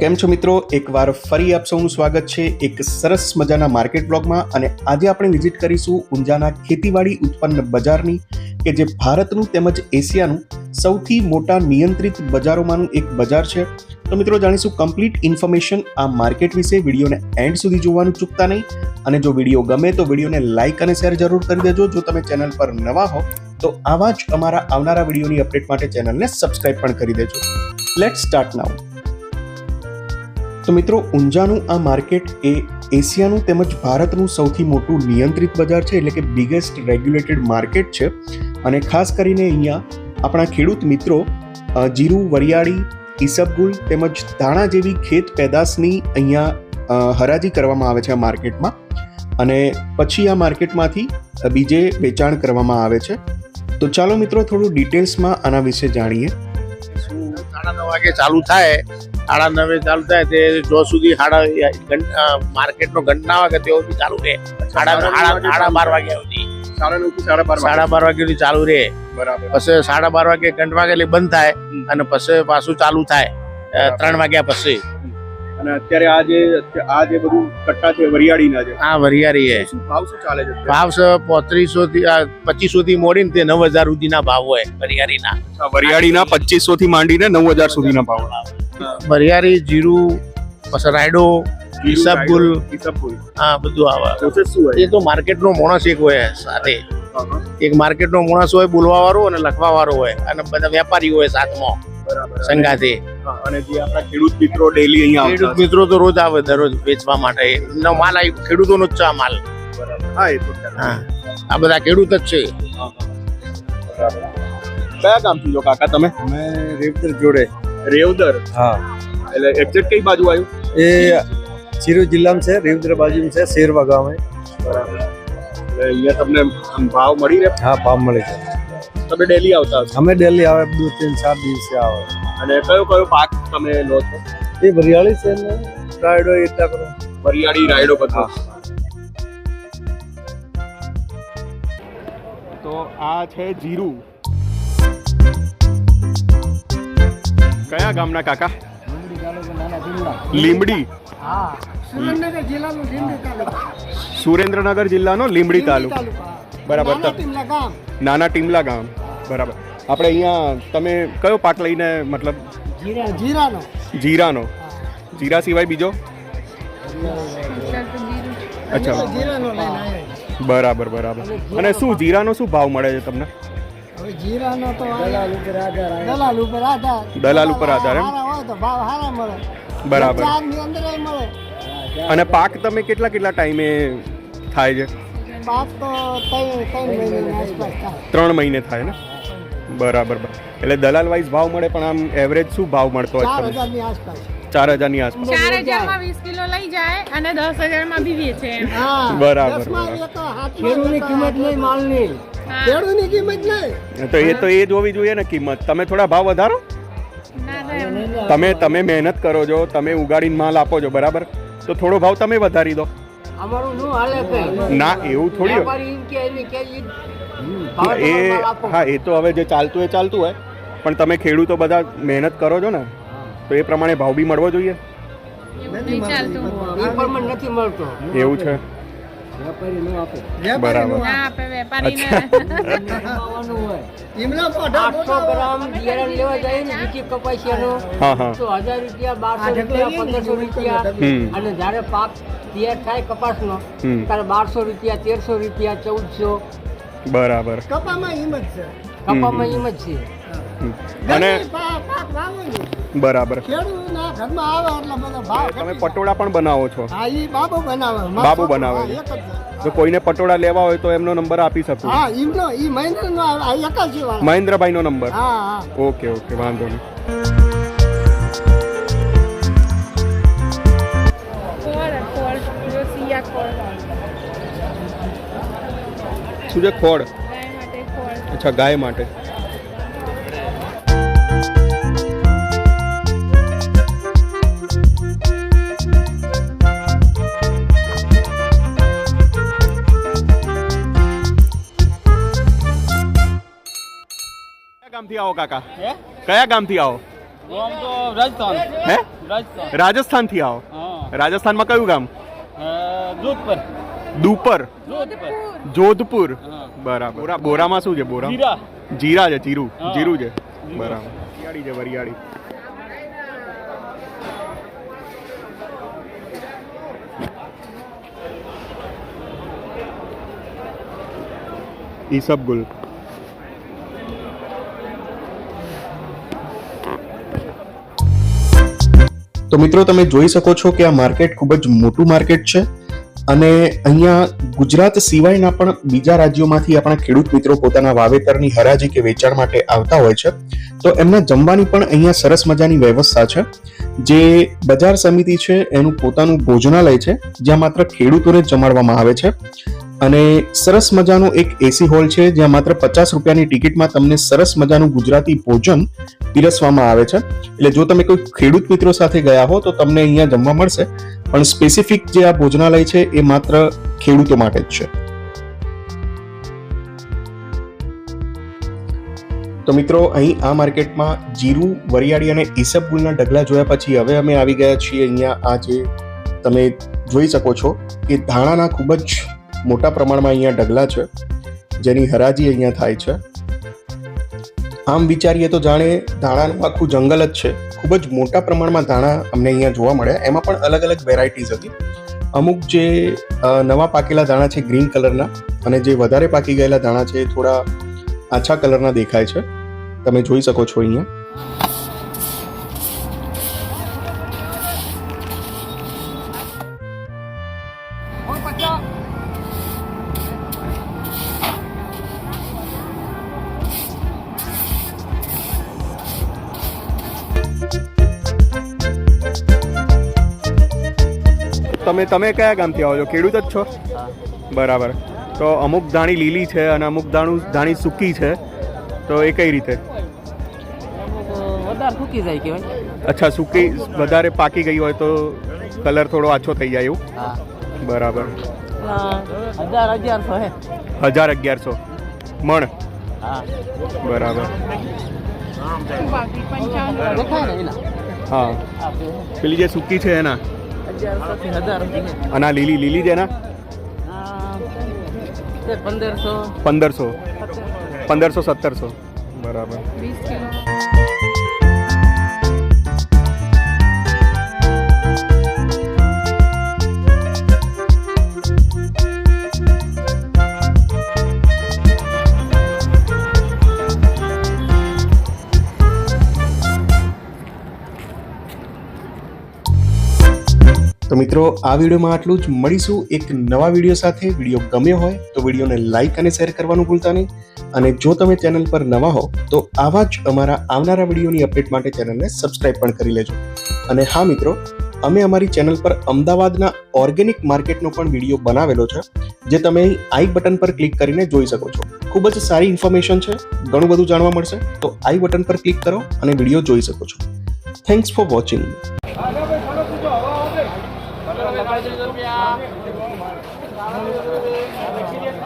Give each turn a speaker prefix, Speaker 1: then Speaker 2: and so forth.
Speaker 1: કેમ છો મિત્રો, એકવાર ફરી આપ સૌનું સ્વાગત છે એક સરસ મજાના માર્કેટ બ્લોગમાં. અને આજે આપણે વિઝિટ કરીશું ઊંઝાના ખેતીવાડી ઉત્પન્ન બજારની, કે જે ભારતનું તેમજ એશિયાનું સૌથી મોટા નિયંત્રિત બજારોમાંનું એક બજાર છે. તો મિત્રો જાણીશું કમ્પ્લીટ ઇન્ફોર્મેશન આ માર્કેટ વિશે. વિડીયોને એન્ડ સુધી જોવાનું ચૂકતા નહીં, અને જો વિડીયો ગમે તો વિડીયોને લાઇક અને શેર જરૂર કરી દેજો. જો તમે ચેનલ પર નવા હો તો આવા જ અમારા આવનારા વિડીયોની અપડેટ માટે ચેનલને સબસ્ક્રાઇબ પણ કરી દેજો. લેટ્સ સ્ટાર્ટ નાઉ. તો મિત્રો, ઊંઝાનું આ માર્કેટ એ એશિયાનું તેમજ ભારતનું સૌથી મોટું નિયંત્રિત બજાર છે, એટલે કે બિગેસ્ટ રેગ્યુલેટેડ માર્કેટ છે. અને ખાસ કરીને અહીંયા આપણા ખેડૂત મિત્રો જીરું, વરિયાળી, ઈસબગુલ તેમજ ધાણા જેવી ખેત પેદાશની અહીંયા હરાજી કરવામાં આવે છે આ માર્કેટમાં, અને પછી આ માર્કેટમાંથી બીજે વેચાણ કરવામાં આવે છે. તો ચાલો મિત્રો, થોડું ડિટેલ્સમાં આના વિશે જાણીએ.
Speaker 2: 9:30 વાગે ચાલુ થાય, 9:30 ચાલુ થાય તે જો સુધી માર્કેટનો ઘંટ ના વાગે તેઓ બી ચાલુ રહે. 12:30 વાગ્યા સુધી 12:30 વાગ્યા સુધી ચાલુ રહે.
Speaker 1: બરાબર.
Speaker 2: પછી 12:30 વાગે ઘંટ વાગે એટલે બંધ થાય, અને પછી પાછું ચાલુ થાય 3 વાગ્યા પછી.
Speaker 1: અને અત્યારે આ જે બધું કટ્ટા છે વરિયાળીના છે,
Speaker 2: હા વરિયાળી છે.
Speaker 1: શું ભાવ શું ચાલે છે?
Speaker 2: ભાવ છે 3500 થી 2500 થી મોડીને તે 9000 સુધીના ભાવ હોય વરિયાળીના.
Speaker 1: વરિયાળીના 2500 થી માંડીને 9000 સુધીના ભાવ.
Speaker 2: વરિયાળી, જીરું, પછી રાયડો, ઈસબગુલ, હા બધું આવે.
Speaker 1: પ્રોસેસ શું હોય?
Speaker 2: એ તો માર્કેટનો માણસ એક હોય સાથે, એક માર્કેટનો માણસ હોય બોલવા વાળો અને લખવા વાળો હોય, અને બધા વેપારી હોય સાથમાં સંગાથે.
Speaker 1: અને જે આપણા ખેડૂત મિત્રો ડેલી અહીંયા
Speaker 2: ખેડૂત મિત્રો તો રોજ આવે, દરરોજ વેચવા માટે. એમનો માલ આવી ખેડૂતોનો જ છે આ માલ.
Speaker 1: હા, એ તો
Speaker 2: હા, આ બધા ખેડૂત જ છે.
Speaker 1: કયા ગામથી છો કાકા તમે?
Speaker 3: અમે રેવદર જોડે.
Speaker 1: રેવદર?
Speaker 3: હા.
Speaker 1: એટલે એક્ઝેક્ટ કઈ બાજુ આવ્યું?
Speaker 3: એ ચિરોજ જિલ્લામાં છે, રેવદર બાજુમાં છે, શેરવા ગામે.
Speaker 1: બરાબર. એટલે અહીંયા તમને ભાવ મળી રહે?
Speaker 3: હા, ભાવ મળે છે.
Speaker 1: તમે ડેલી આવતા હશો?
Speaker 3: અમે ડેલી આવે 2-3-4 દિવસે આવે.
Speaker 1: અને કયો પાક તમે લો છો?
Speaker 3: એ વરિયાળી છે ને રાયડો એટલા કરો.
Speaker 1: વરિયાળી, રાયડો બધો. તો આ છે જીરું. કયા ગામના કાકા? લીંબડી. સુરેન્દ્રનગર જિલ્લાનો લીંબડી તાલુકો. બરાબર. નાના ટીમલા ગામ. બરાબર. આપણે અહીંયા તમે કયો પાક લઈને, મતલબ જીરાનો? જીરા સિવાય બીજો? અચ્છા, બરાબર બરાબર. અને શું જીરાનો શું ભાવ મળે છે તમને?
Speaker 4: જીરાનો તો દલાલ ઉપર આધાર.
Speaker 1: દલાલ ઉપર આધાર, એમ?
Speaker 4: ભાવ સારા મળે.
Speaker 1: બરાબર.
Speaker 4: અંદર મળે.
Speaker 1: અને પાક તમે કેટલા ટાઈમે થાય છે?
Speaker 4: પાક તો 3 મહિનાની આસપાસ થાય.
Speaker 1: 3 મહિને થાય ને? બરાબર. એટલે દલાલ વાઇઝ ભાવ મળે, પણ આમ એવરેજ શું ભાવ મળતો હોય?
Speaker 4: 4000 ની આસપાસ.
Speaker 1: 4000 ની આસપાસ.
Speaker 5: 4000 માં 20 કિલો લઈ જાય અને 10000 માં બી વેચે.
Speaker 1: બરાબર.
Speaker 4: ખેડૂતની કિંમત નહીં, માલની. ખેડૂતની કિંમત નહીં.
Speaker 1: તો એ જોવી જોઈએ ને કિંમત. તમે થોડા ભાવ વધારો. તમે મહેનત કરો છો, તમે ઉગાડીને માલ આપો છો, બરાબર, તો થોડો ભાવ તમે વધારી દો.
Speaker 4: અમારું નું હાલે કઈ
Speaker 1: ના, એવું થોડી હોય. હા, એ તો હવે જે ચાલતું હોય, પણ તમે ખેડૂતો બધા મહેનત કરો છો ને, તો એ પ્રમાણે ભાવ બી મળવો જોઈએ.
Speaker 4: નથી મળતો.
Speaker 1: એવું છે? બરાબર. હા હા.
Speaker 4: 1000 રૂપિયા, 1200 રૂપિયા, 1500 રૂપિયા. અને જયારે પાક તૈયાર થાય કપાસનો, ત્યારે 1200 રૂપિયા, 1300 રૂપિયા, 1400.
Speaker 1: બરાબર.
Speaker 4: કપામાં હિંમત છે.
Speaker 1: અને બરાબર.
Speaker 4: ખેડૂતના ઘરમાં આવે એટલે બધો ભાવ.
Speaker 1: તમે પટોળા પણ બનાવો છો?
Speaker 4: હા, ઈ બાબુ બનાવે.
Speaker 1: છે. જો કોઈને પટોળા લેવા હોય તો એમનો નંબર આપી શકું?
Speaker 4: હા, ઈમનો ઈ મહેન્દ્રનો એક જ છે.
Speaker 1: મહેન્દ્રભાઈનો નંબર?
Speaker 4: હા.
Speaker 1: ઓકે, વાંધો નહીં. શું છે? ખોળ? અચ્છા, ગાય માટે. ગામથી આવો કાકા? કયા ગામથી આવો?
Speaker 6: ગામ તો રાજસ્થાન.
Speaker 1: હે
Speaker 6: રાજસ્થાન.
Speaker 1: રાજસ્થાનથી આવો?
Speaker 6: હા.
Speaker 1: રાજસ્થાનમાં કયું ગામ?
Speaker 6: જોધપુર.
Speaker 1: દુપર,
Speaker 6: જોધપુર.
Speaker 1: જોધપુર.
Speaker 6: હા.
Speaker 1: બરાબર. બોરામાં શું છે? બોરા
Speaker 6: જીરા.
Speaker 1: જીરા છે. જીરું
Speaker 6: હા.
Speaker 1: જીરું છે.
Speaker 6: જીરું.
Speaker 1: બરાબર. વરિયાળી છે. વરિયાળી. ઈસબગુલ. તો મિત્રો તમે જોઈ શકો છો કે આ માર્કેટ ખૂબ જ મોટું માર્કેટ છે અને અહીંયા ગુજરાત સિવાયના પણ બીજા રાજ્યોમાંથી આપણા ખેડૂત મિત્રો પોતાના વાવેતરની હરાજી કે વેચાણ માટે આવતા હોય છે. તો એમના જમવાની પણ અહીંયા સરસ મજાની વ્યવસ્થા છે. જે બજાર સમિતિ છે એનું પોતાનું ભોજનાલય છે જ્યાં માત્ર ખેડૂતોને જ જમાડવામાં આવે છે અને સરસ મજાનો એક એસી હોલ છે જ્યાં માત્ર 50 રૂપિયાની ટિકિટમાં તમને સરસ મજાનું ગુજરાતી ભોજન પીરસવામાં આવે છે. એટલે જો તમે કોઈ ખેડૂત મિત્રો સાથે ગયા હો તો તમને અહીંયા જમવા મળશે, પણ સ્પેસિફિક જે આ ભોજનાલય છે એ માત્ર ખેડૂતો માટે જ છે. તો મિત્રો અહીં આ માર્કેટમાં જીરું, વરિયાળી અને ઈસબગુલના ઢગલા જોયા પછી હવે અમે આવી ગયા છીએ અહીંયા. આ જે તમે જોઈ શકો છો કે ધાણાના ખૂબ જ મોટા પ્રમાણમાં અહીંયા ઢગલા છે જેની હરાજી અહીંયા થાય છે. આમ વિચારીએ તો જાણે ધાણાનું આખું જંગલ જ છે. ખૂબ જ મોટા પ્રમાણમાં ધાણા અમને અહીંયા જોવા મળ્યા. એમાં પણ અલગ અલગ વેરાયટીઝ હતી. અમુક જે નવા પાકેલા ધાણા છે ગ્રીન કલરના અને જે વધારે પાકી ગયેલા ધાણા છે એ થોડા આછા કલરના દેખાય છે. તમે જોઈ શકો છો અહીંયા. તમે કયા ગામથી આવો છો? ખેડૂત જ છો? બરાબર. તો અમુક ધાણી લીલી છે અને અમુક ધાણી સૂકી છે, તો એ કઈ રીતે?
Speaker 6: વધારે સૂકી જાય કહેવાય.
Speaker 1: અચ્છા, સૂકી વધારે પાકી ગઈ હોય તો કલર થોડો આછો થઈ જાય એવું?
Speaker 6: હા.
Speaker 1: બરાબર.
Speaker 6: 1100 હે.
Speaker 1: 1100 મણ?
Speaker 6: હા.
Speaker 1: બરાબર.
Speaker 5: બાકી 55
Speaker 6: દેખાય ને એના.
Speaker 1: હા, પેલી જે સૂકી છે એના
Speaker 6: 1100 થી 1000.
Speaker 1: અને આ લીલી છે એના
Speaker 6: 1500.
Speaker 1: 1700. બરાબર.
Speaker 5: 20 કિલો.
Speaker 1: તો મિત્રો આ વિડીયોમાં આટલું જ. મળીશું એક નવા વિડીયો સાથે. વિડીયો ગમ્યો હોય તો વિડીયોને લાઈક અને શેર કરવાનું ભૂલતા નહીં. અને જો તમે ચેનલ પર નવા હો તો આવા જ અમારા આવનારા વિડીયોની અપડેટ માટે ચેનલને સબસ્ક્રાઇબ પણ કરી લેજો. અને હા મિત્રો, અમે અમારી ચેનલ પર અમદાવાદના ઓર્ગેનિક માર્કેટનો પણ વિડીયો બનાવેલો છે જે તમે અહીં આઈ બટન પર ક્લિક કરીને જોઈ શકો છો. ખૂબ જ સારી ઇન્ફોર્મેશન છે, ઘણું બધું જાણવા મળશે. તો આઈ બટન પર ક્લિક કરો અને વિડીયો જોઈ શકો છો. Thanks for watching.
Speaker 6: ₹45